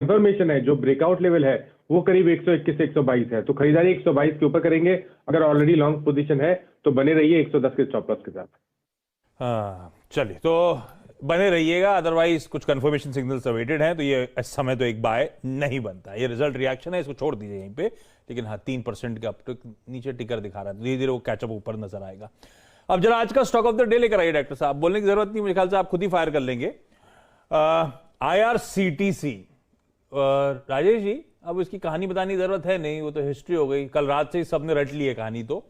Confirmation है, जो breakout level है वो करीब 121 से 122 है, तो खरीदारी 122 के ऊपर करेंगे। अगर ऑलरेडी लॉन्ग पोजीशन है तो बने रहिए 110 के स्टॉप लॉस के साथ। हाँ चलिए, तो बने रहिएगा, अदरवाइज कुछ कंफर्मेशन सिग्नल्स अवेटेड हैं, तो ये इस समय तो एक बाय नहीं बनता। ये रिजल्ट रिएक्शन है, इसको छोड़ दीजिए यहीं पे। लेकिन हाँ, 3% का अपटिक नीचे टिकर दिखा रहा है, धीरे धीरे वो कैचअप ऊपर नजर आएगा। अब जरा आज का स्टॉक ऑफ द डे लेकर आइए डॉक्टर साहब। बोलने की जरूरत नहीं, मेरे ख्याल से आप खुद ही फायर कर लेंगे। IRCTC, राजेश जी अब इसकी कहानी बताने की जरूरत है नहीं, वो तो हिस्ट्री हो गई, कल रात से ही सबने रट ली है कहानी। तो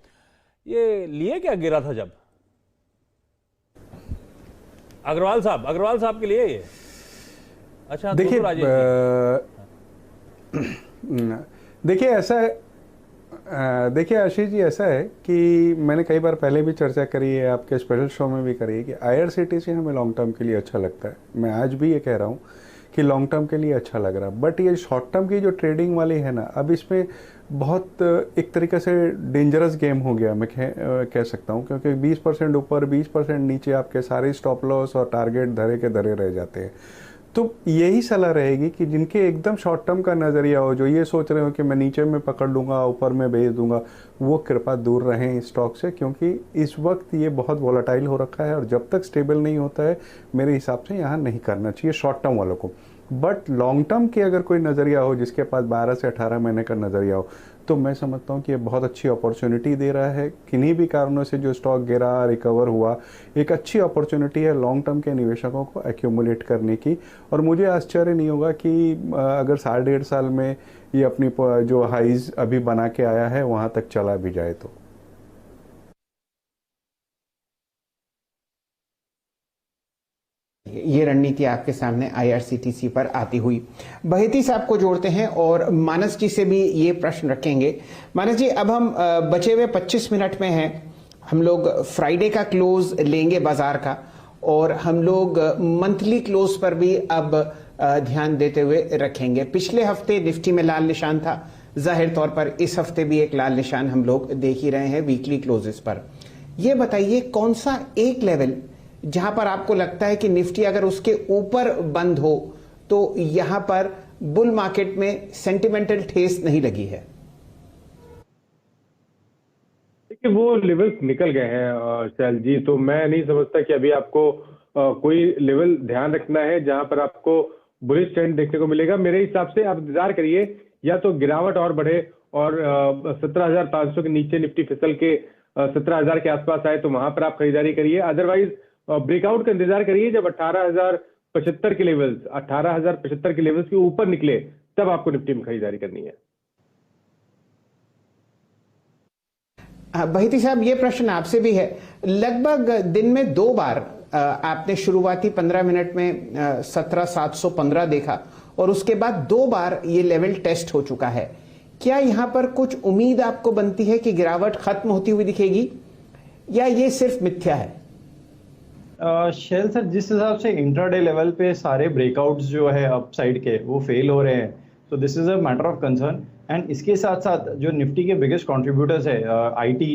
ये लिए क्या गिरा था जब अग्रवाल साहब के लिए ये? अच्छा देखिए, देखिए ऐसा है, देखिए आशीष जी, ऐसा है कि मैंने कई बार पहले भी चर्चा करी है, आपके स्पेशल शो में भी करी है कि IRCTC हमें लॉन्ग टर्म के लिए अच्छा लगता है। मैं आज भी ये कह रहा हूँ कि लॉन्ग टर्म के लिए अच्छा लग रहा है, बट ये शॉर्ट टर्म की जो ट्रेडिंग वाली है ना, अब इसमें बहुत एक तरीके से डेंजरस गेम हो गया, मैं कह सकता हूँ, क्योंकि 20% ऊपर 20% नीचे आपके सारे स्टॉप लॉस और टारगेट धरे के धरे रह जाते हैं। तो यही सलाह रहेगी कि जिनके एकदम शॉर्ट टर्म का नज़रिया हो, जो ये सोच रहे हो कि मैं नीचे में पकड़ लूँगा ऊपर में बेच दूंगा, वो कृपा दूर रहें इस स्टॉक से, क्योंकि इस वक्त ये बहुत वॉलेटाइल हो रखा है और जब तक स्टेबल नहीं होता है मेरे हिसाब से यहाँ नहीं करना चाहिए शॉर्ट टर्म वालों को। बट लॉन्ग टर्म की अगर कोई नज़रिया हो, जिसके पास 12 से 18 महीने का नज़रिया हो, तो मैं समझता हूँ कि ये बहुत अच्छी अपॉर्चुनिटी दे रहा है। किन्हीं भी कारणों से जो स्टॉक गिरा, रिकवर हुआ, एक अच्छी अपॉर्चुनिटी है लॉन्ग टर्म के निवेशकों को एक्यूमुलेट करने की। और मुझे आश्चर्य नहीं होगा कि अगर 1.5 साल में ये अपनी जो हाइज अभी बना के आया है वहाँ तक चला भी जाए तो। ये रणनीति आपके सामने IRCTC पर आती हुई। बहेती साहब को जोड़ते हैं और मानस जी से भी ये प्रश्न रखेंगे। मानस जी, अब हम बचे हुए 25 मिनट में हैं, हम लोग फ्राइडे का क्लोज लेंगे बाजार का, और हम लोग मंथली क्लोज पर भी अब ध्यान देते हुए रखेंगे। पिछले हफ्ते निफ्टी में लाल निशान था, जाहिर तौर पर इस हफ्ते भी एक लाल निशान हम लोग देख ही रहे हैं वीकली क्लोजेस पर। यह बताइए कौन सा एक लेवल जहां पर आपको लगता है कि निफ्टी अगर उसके ऊपर बंद हो तो यहां पर बुल मार्केट में सेंटिमेंटल ठेस नहीं लगी है? देखिए, वो लेवल्स निकल गए हैं शैल जी, तो मैं नहीं समझता कि अभी आपको कोई लेवल ध्यान रखना है जहां पर आपको बुलिश ट्रेंड देखने को मिलेगा। मेरे हिसाब से आप इंतजार करिए, या तो गिरावट और बढ़े और 17,500 के नीचे निफ्टी फिसल के 17,000 के आसपास आए तो वहां पर आप खरीदारी करिए। अदरवाइज ब्रेकआउट का इंतजार करिए, जब 18,075 के लेवल्स 18,075 के लेवल्स के ऊपर निकले तब आपको निफ्टी में खरीदारी करनी है। बहिती साहब, ये प्रश्न आपसे भी है। लगभग दिन में 2 बार आपने शुरुआती 15 मिनट में 17,715 देखा और उसके बाद 2 बार ये लेवल टेस्ट हो चुका है। क्या यहां पर कुछ उम्मीद आपको बनती है कि गिरावट खत्म होती हुई दिखेगी, या ये सिर्फ मिथ्या है? शेल सर, जिस हिसाब से इंट्राडे लेवल पे सारे ब्रेकआउट्स जो है अपसाइड के वो फेल हो रहे हैं, तो this is a matter of concern. And इसके साथ साथ जो निफ्टी के बिगेस्ट कंट्रीब्यूटर्स है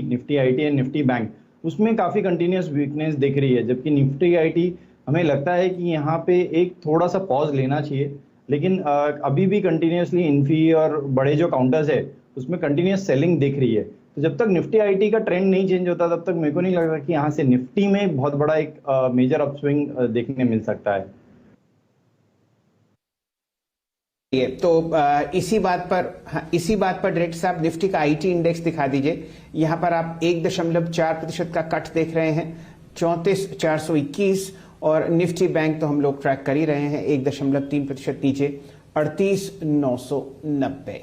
Nifty IT and Nifty bank, उसमें काफ़ी कंटिन्यूस वीकनेस दिख रही है। जबकि निफ्टी आईटी हमें लगता है कि यहाँ पे एक थोड़ा सा पॉज लेना चाहिए, लेकिन अभी भी कंटिन्यूसली इन्फी और बड़े जो काउंटर्स है उसमें कंटिन्यूस सेलिंग दिख रही है। तो जब तक निफ्टी आईटी का ट्रेंड नहीं चेंज होता तब तक मेरे को नहीं लगता कि यहाँ से निफ्टी में बहुत बड़ा एक मेजर अपस्विंग देखने मिल सकता है। तो इसी बात पर डायरेक्टर साहब निफ्टी का आईटी इंडेक्स दिखा दीजिए। यहां पर आप 1.4% का कट देख रहे हैं, 34,421, और निफ्टी बैंक तो हम लोग ट्रैक कर ही रहे हैं 1.3% नीचे, 38,990।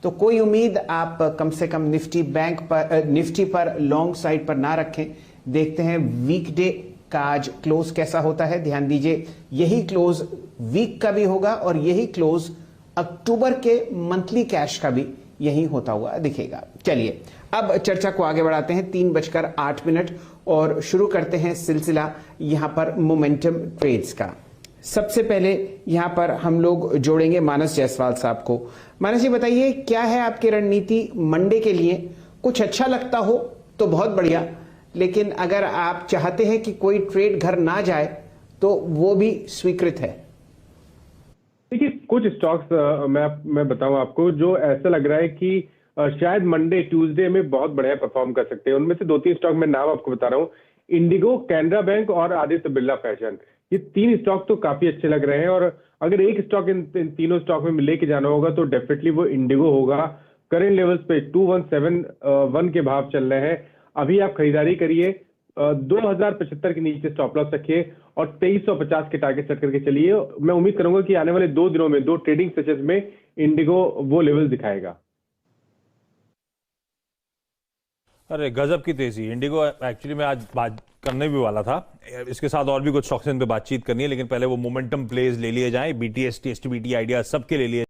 तो कोई उम्मीद आप कम से कम निफ्टी पर लॉन्ग साइड पर ना रखें। देखते हैं वीकडे का आज क्लोज कैसा होता है। ध्यान दीजिए, यही क्लोज वीक का भी होगा और यही क्लोज अक्टूबर के मंथली कैश का भी यही होता हुआ दिखेगा। चलिए अब चर्चा को आगे बढ़ाते हैं, 3:08 और शुरू करते हैं सिलसिला यहां पर मोमेंटम ट्रेड्स का। सबसे पहले यहां पर हम लोग जोड़ेंगे मानस जायसवाल साहब को। मानस जी, बताइए क्या है आपकी रणनीति मंडे के लिए? कुछ अच्छा लगता हो तो बहुत बढ़िया, लेकिन अगर आप चाहते हैं कि कोई ट्रेड घर ना जाए तो वो भी स्वीकृत है। देखिए कुछ स्टॉक्स मैं बताऊं आपको जो ऐसा लग रहा है कि शायद मंडे ट्यूसडे में बहुत बढ़िया परफॉर्म कर सकते हैं। उनमें से 2-3 स्टॉक मैं नाम आपको बता रहा हूँ, इंडिगो, कैनरा बैंक और आदित्य बिरला फैशन। ये 3 स्टॉक तो काफी अच्छे लग रहे हैं और अगर एक स्टॉक इन तीनों स्टॉक में लेके जाना होगा तो डेफिनेटली वो इंडिगो होगा। करंट लेवल्स पे 2171 के भाव चल रहे हैं। अभी आप खरीदारी करिए, 2075 के नीचे स्टॉप लॉस रखिए और 2350 के टारगेट सेट करके चलिए। मैं उम्मीद करूंगा कि आने वाले 2 दिनों में 2 ट्रेडिंग सेशंस में इंडिगो वो लेवल दिखाएगा। अरे गजब की तेजी इंडिगो। एक्चुअली मैं आज बात करने भी वाला था, इसके साथ और भी कुछ स्टॉक्स पे बातचीत करनी है, लेकिन पहले वो मोमेंटम प्लेज ले लिए जाएं, बीटीएस, टीएसटीबीटी, आइडिया सबके ले लिए